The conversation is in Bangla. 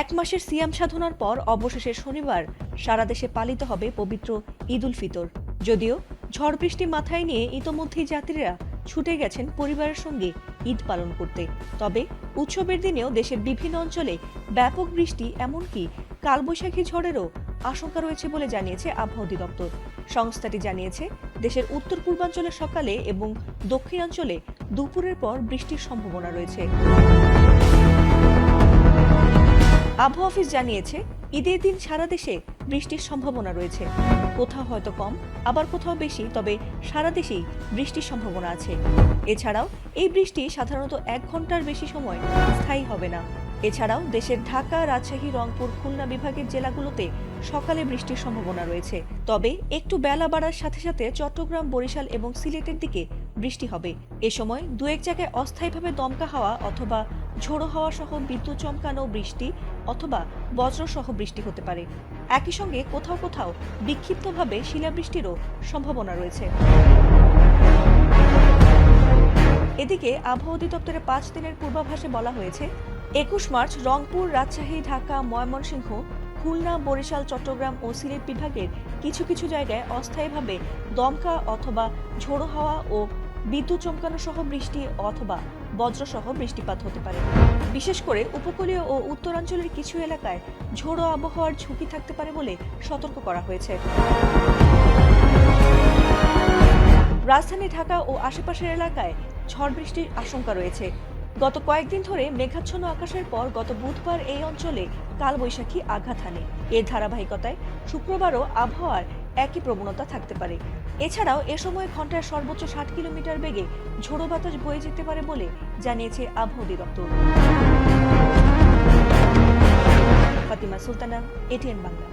এক মাসের সিয়াম সাধনার পর অবশেষে শনিবার সারা দেশে পালিত হবে পবিত্র ঈদ উল ফিতর। যদিও ঝড় বৃষ্টি মাথায় নিয়ে ইতোমধ্যেই যাত্রীরা ছুটে গেছেন পরিবারের সঙ্গে ঈদ পালন করতে, তবে উৎসবের দিনেও দেশের বিভিন্ন অঞ্চলে ব্যাপক বৃষ্টি এমনকি কালবৈশাখী ঝড়েরও আশঙ্কা রয়েছে বলে জানিয়েছে আবহাওয়া অধিদপ্তর। সংস্থাটি জানিয়েছে, দেশের উত্তর পূর্বাঞ্চলে সকালে এবং দক্ষিণাঞ্চলে দুপুরের পর বৃষ্টির সম্ভাবনা রয়েছে। আবহাওয়া অফিস জানিয়েছে, ঈদের দিন সারা দেশে বৃষ্টির সম্ভাবনা রয়েছে। কোথাও হয়তো কম, আবার কোথাও বেশি, তবে সারা দেশেই বৃষ্টির সম্ভাবনা আছে। এছাড়াও এই বৃষ্টি সাধারণত 1 ঘন্টার বেশি সময় স্থায়ী হবে না। এছাড়াও দেশের ঢাকা, রাজশাহী, রংপুর, খুলনা বিভাগের জেলাগুলোতে সকালে বৃষ্টির সম্ভাবনা রয়েছে। তবে একটু বেলা বাড়ার সাথে সাথে চট্টগ্রাম, বরিশাল এবং সিলেটের দিকে বৃষ্টি হবে। এ সময় 2-1 জায়গায় অস্থায়ীভাবে দমকা হাওয়া অথবা ঝোড়ো হাওয়া সহ বিদ্যুৎ চমকানো বৃষ্টি অথবা বজ্রসহ বৃষ্টি হতে পারে। একই সঙ্গে কোথাও কোথাও বিক্ষিপ্তভাবে শিলাবৃষ্টিরও সম্ভাবনা রয়েছে। এদিকে আবহাওয়া অধিদপ্তরের 5 দিনের পূর্বাভাসে বলা হয়েছে, 21 মার্চ রংপুর, রাজশাহী, ঢাকা, ময়মনসিংহ, খুলনা, বরিশাল, চট্টগ্রাম ও সিলেট বিভাগের কিছু কিছু জায়গায় অস্থায়ীভাবে দমকা অথবা ঝোড়ো হাওয়া ও বিদ্যুৎ চমকানো সহ বৃষ্টি অথবা বজ্রসহ বৃষ্টিপাত হতে পারে। বিশেষ করে উপকূলীয় ও উত্তরাঞ্চলের কিছু এলাকায় ঝোড়ো আবহাওয়ার ঝুঁকি থাকতে পারে বলে সতর্ক করা হয়েছে। রাজধানী ঢাকা ও আশেপাশের এলাকায় ঝড় বৃষ্টির আশঙ্কা রয়েছে। গত কয়েকদিন ধরে মেঘাচ্ছন্ন আকাশের পর গত বুধবার এই অঞ্চলে কালবৈশাখী আঘাত হানে। এর ধারাবাহিকতায় শুক্রবারও আবহাওয়ার একই প্রবণতা থাকতে পারে। এছাড়াও এ সময় ঘন্টায় সর্বোচ্চ 60 কিলোমিটার বেগে ঝোড়ো বাতাস বয়ে যেতে পারে বলে জানিয়েছে আবহাওয়া অধিদপ্তর। ফাতিমা সুলতানা, এটিএন বাংলা।